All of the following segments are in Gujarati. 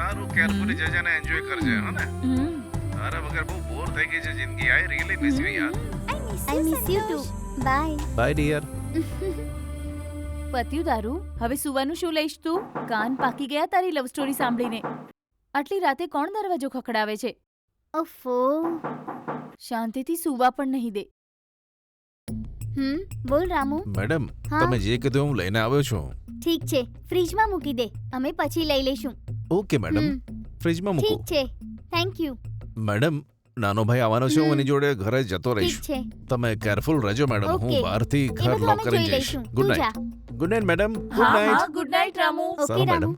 સારું કેરફુલી જજે ને એન્જોય કરજે હો ને. તારા વગર બહુ બોર થઈ ગઈ છે જિંદગી. આઈ રિયલી મિસ યુ યાર. I miss you too. Bye. Bye dear. પત્યું તારું? હવે સુવાનું શું લઈશ તું? કાન પાકી ગયા તારી લવ સ્ટોરી સાંભળીને. આટલી રાતે કોણ દરવાજો ખખડાવે છે? ઓફો. શાંતિથી સુવા પણ નહીં દે. બોલ રામુ. મેડમ હા? તમે જે કીધું હું લઈને આવ્યો છું. ઠીક છે, ફ્રીજમાં મૂકી દે, અમે પછી લઈ લઈશું. ઓકે મેડમ, હમ, ફ્રીજમાં મૂકો. ઠીક છે, થેન્ક યુ. મેડમ નાનો ભાઈ આવવાનો છે, હું હમ. એની જોડે ઘરે જતો રહીશ. ઠીક છે, તમે કેરફુલ રહેજો મેડમ. હું ઓકે. બહારથી એ ઘર બધું લોક અમે કરીને જોઈ જઈશ. લઈશું. ગુડ તું જા. Night. Good night madam. Good હા હા, night. Good night Ramu. Okay સારું રામુ. મેડમ.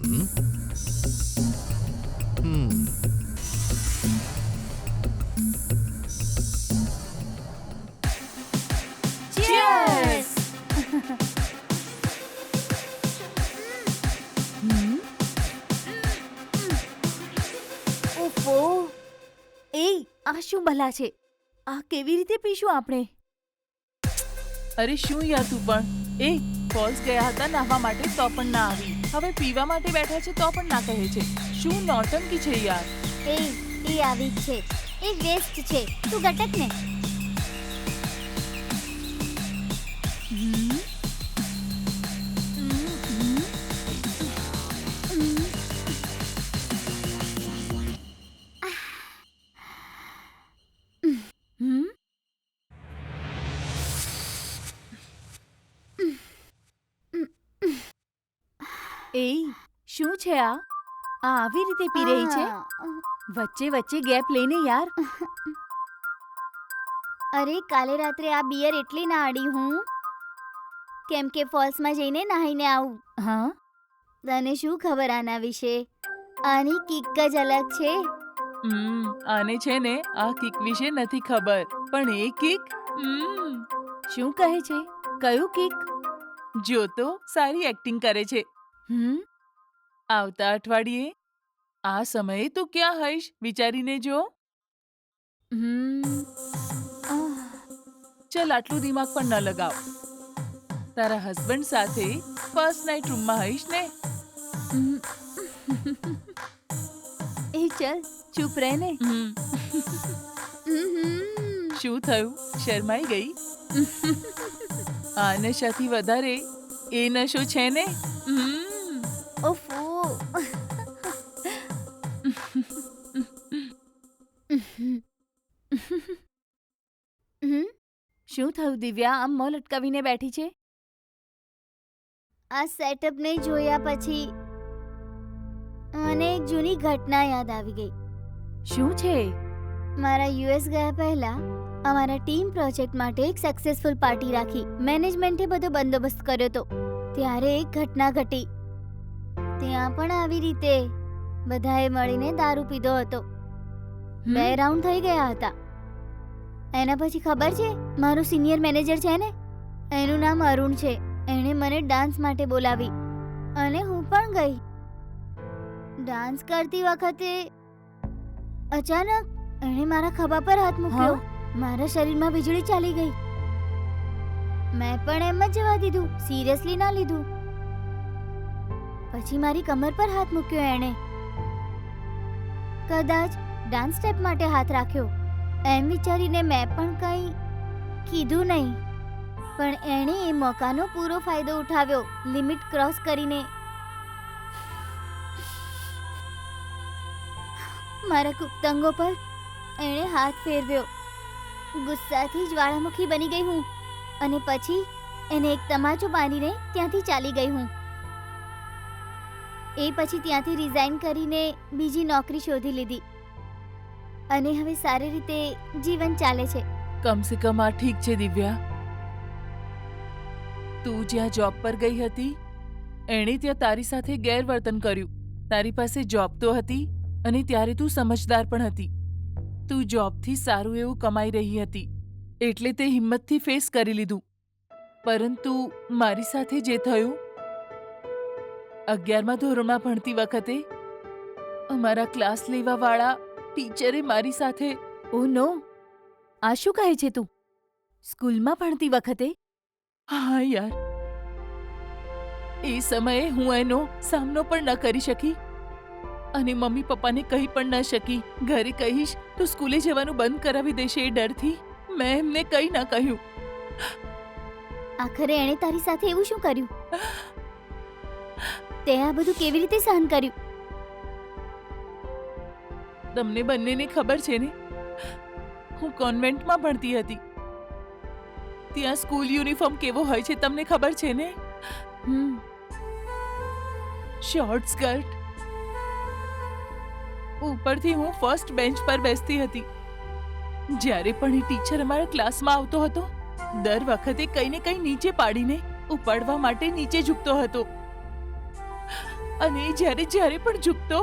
હમ. હમ. Cheers! ઓફો. એ આ શું ભલા છે? આ કેવી રીતે પીશું આપણે? અરે શું યાર તું પણ. એ ફોલ્સ ગયા હતા નાહવા માટે તો પણ ના આવી. હવે પીવા માટે બેઠા છે તો પણ ના કહે છે. શું નોટંકી છે યાર. એ આવી જ છે, એ વેસ્ટ છે, તું ગટક ને. હમ એ શું છે આ? આ આવી રીતે પી રહી છે? વચ્ચે વચ્ચે ગેપ લઈને યાર. અરે કાલે રાત્રે આ બિયર એટલી ના આડી હું કેમ કે ફોલ્સમાં જઈને નાહીને આવું. હા, તને શું ખબર આના વિશે? આની કિક જ અલગ છે. આને છે ને આ કિક વિશે નથી ખબર, પણ એ કિક શું કહે છે? કયું કિક? જો તો સારી એક્ટિંગ કરે છે. આવતા અઠવાડિયે આ સમયે તું ક્યાં હઈશ વિચારીને જો. ચલ આટલું દિમાગ પણ ન લગાવ. તારા હસબન્ડ સાથે ફર્સ્ટ નાઇટ રૂમમાં હઈશ ને. એ ચલ ચૂપ રહે ને. શું થયું? શરમાઈ ગઈ? આ નશાથી વધારે એ નશો છે ને. ઓફો. શું થયું દિવ્યા? આમ મોં લટકાવીને બેઠી છે? આ સેટઅપને જોયા પછી મને એક જૂની ઘટના યાદ આવી ગઈ. શું છે? મારા યુએસ ગયા પહેલા અમારા ટીમ પ્રોજેક્ટ માટે એક સક્સેસફુલ પાર્ટી રાખી. મેનેજમેન્ટે બધો બંદોબસ્ત કર્યો હતો. ત્યારે એક ઘટના ઘટી. ત્યાં પણ આવી રીતે બધાએ મળીને દારૂ પીધો હતો. 2 રાઉન્ડ થઈ ગયા હતા. એના પછી ખબર છે, મારો સિનિયર મેનેજર છે ને, એનું નામ અરુણ છે. એણે મને ડાન્સ માટે બોલાવી અને હું પણ ગઈ. ડાન્સ કરતી વખતે અચાનક એણે મારા ખભા પર હાથ મૂક્યો. મારા શરીરમાં વીજળી ચાલી ગઈ. મેં પણ એમ જ જવા દીધું, સિરિયસલી ના લીધું. પછી મારી કમર પર હાથ મૂક્યો એણે. કદાચ ડાન્સ સ્ટેપ માટે હાથ રાખ્યો એમ વિચારીને મેં પણ કંઈ કીધું નહીં. પણ એણે એ મોકાનો પૂરો ફાયદો ઉઠાવ્યો. લિમિટ ક્રોસ કરીને મારા ગુપ્તાંગો પર એણે હાથ ફેરવ્યો. ગુસ્સાથી જ્વાળામુખી બની ગઈ હું અને પછી એને એક તમાચો બાંધીને ત્યાંથી ચાલી ગઈ હું. એ પછી ત્યાંથી રિઝાઇન કરીને બીજી નોકરી શોધી લીધી અને હવે સારી રીતે જીવન ચાલે છે. કમસે કમ આ ઠીક છે દિવ્યા. તું જ્યાં જોબ પર ગઈ હતી એણે ત્યાં તારી સાથે ગેરવર્તન કર્યું. તારી પાસે જોબ તો હતી અને ત્યારે તું સમજદાર પણ હતી. તું જોબથી સારું એવું કમાઈ રહી હતી એટલે તે હિંમતથી ફેસ કરી લીધું. પરંતુ મારી સાથે જે થયું, 11મા ધોરણમાં ભણતી વખતે અમારા ક્લાસ લેવાવાળા ટીચરે મારી સાથે ઓ નો, આ શું કહે છે તું? સ્કૂલમાં ભણતી વખતે? હા યાર, એ સમયે હું એનો સામનો પણ ન કરી શકી અને મમ્મી પપ્પાને કહી પણ ન શકી. ઘરે કહીશ તો સ્કૂલે જવાનું બંધ કરાવી દેશે એ ડરથી મેં એમને કંઈ ન કહ્યું. આખરે એણે તારી સાથે એવું શું કર્યું? તે આ બધું કેવી રીતે સહન કર્યું? તમને બંનેને ખબર છે ને, હું કોન્વેન્ટમાં ભણતી હતી. ત્યાં સ્કૂલ યુનિફોર્મ કેવો હોય છે તમને ખબર છે ને? Short skirt. ઉપરથી હું ફર્સ્ટ બેન્ચ પર બેસતી હતી. જ્યારે પણ એ ટીચર અમારા ક્લાસમાં આવતો હતો, દર વખતે કંઈ ને કંઈ નીચે પાડીને ઉપાડવા માટે નીચે ઝૂકતો હતો. અને જ્યારે જ્યારે પણ ઝૂકતો,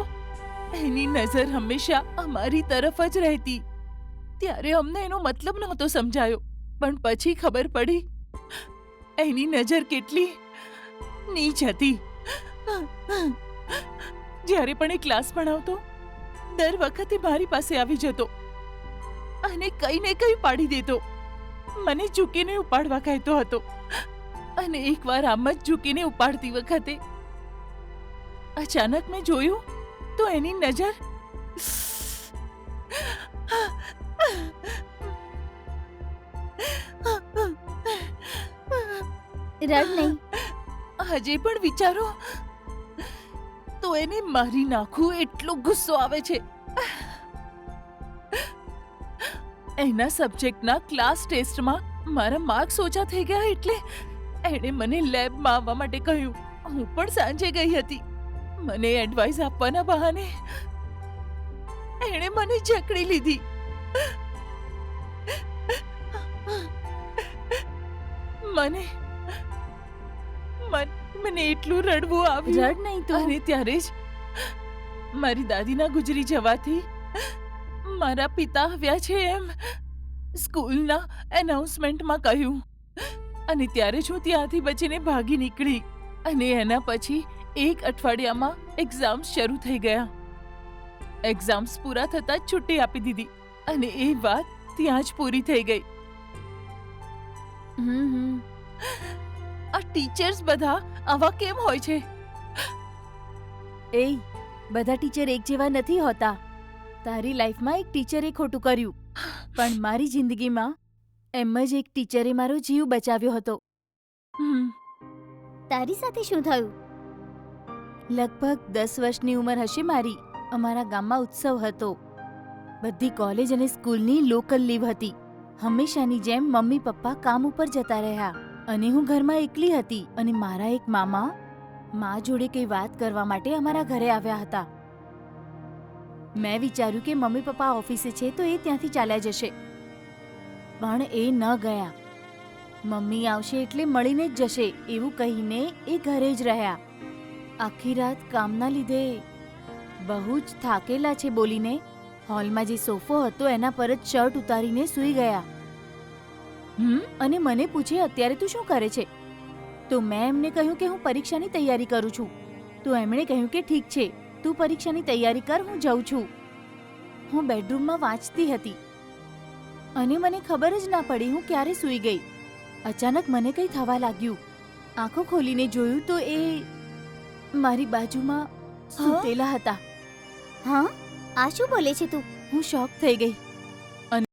એની નજર હંમેશા અમારી તરફ જ રહેતી. ત્યારે અમને એનો મતલબ નહોતો સમજાયો, પણ પછી ખબર પડી એની નજર કેટલી નીચ હતી. જ્યારે પણ એ ક્લાસ ભણાવતો, દર વખતે મારી પાસે આવી જતો અને કંઈ ને કંઈ પાડી દેતો. મને ઝૂકીને ઉપાડવા કહેતો હતો અને એકવાર આમ જ ઝૂકીને ઉપાડતી વખતે અચાનક મેં જોયું તો એની નજર રડ નહીં. હજે પણ વિચારો તો એને મારી નાખું એટલો ગુસ્સો આવે છે. એના સબ્જેક્ટના ક્લાસ ટેસ્ટમાં મારા માર્ક્સ ઓછા થઈ ગયા એટલે એણે મને લેબમાં આવવા માટે કહ્યું. હું પણ સાંજે ગઈ હતી. મને એડવાઇસ આપવાના બહાને એણે મને જકડી લીધી. મને એટલું રડવું આવ્યું. રડ નહીં તું. અને ત્યારે જ મારી દાદીના ગુજરી જવાથી મારા પિતા આવ્યા છે એમ સ્કૂલના એનાઉન્સમેન્ટમાં કહ્યું. અને ત્યારે જ હું ત્યાંથી બચીને ભાગી નીકળી. અને એના પછી એક અઠવાડિયામાં એક્ઝામ્સ શરૂ થઈ ગયા. એક્ઝામ્સ પૂરા થતાં જ છુટ્ટી આપી દીધી અને એ વાત ત્યાં જ પૂરી થઈ ગઈ. આ ટીચર્સ બધા આવા કેમ હોય છે? એ બધા ટીચર એક જેવા નથી હોતા. તારી લાઈફમાં એક ટીચરે ખોટું કર્યું, પણ મારી જિંદગીમાં એમ જ એક ટીચરે મારો જીવ બચાવ્યો હતો. તારી સાથે શું થયું? લગભગ 10 વર્ષની ઉંમર હશે મારી. અમારા ગામમાં ઉત્સવ હતો. બધી કોલેજ અને સ્કૂલની લોકલ લીવ હતી. હંમેશાની જેમ મમ્મી પપ્પા કામ ઉપર જતા રહ્યા અને હું ઘરમાં એકલી હતી. અને મારા એક મામા માં જોડે કઈ વાત કરવા માટે અમારા ઘરે આવ્યા હતા. મેં વિચાર્યું કે મમ્મી પપ્પા ઓફિસે છે તો એ ત્યાંથી ચાલ્યા જશે, પણ એ ન ગયા. મમ્મી આવશે એટલે મળીને જ જશે એવું કહીને એ ઘરે જ રહ્યા. આખી રાત કામના લીધે બહુ જ થાકેલા છે બોલીને હોલમાં જે સોફો હતો એના પર જ શર્ટ ઉતારીને સૂઈ ગયા. અને મને પૂછે અત્યારે તું શું કરે છે? તો મેં એમને કહ્યું કે હું પરીક્ષાની તૈયારી કરું છું. તો એમણે કહ્યું કે ઠીક છે, તું પરીક્ષાની તૈયારી કર, હું જાઉં છું. હું બેડરૂમમાં વાંચતી હતી અને મને ખબર જ ના પડી હું ક્યારે સૂઈ ગઈ. અચાનક મને કંઈ થવા લાગ્યું. આંખો ખોલીને જોયું તો એ મારી બાજુમાં સૂતેલા હતા. હા, આ શું બોલે છે તું? હું શોક થઈ ગઈ.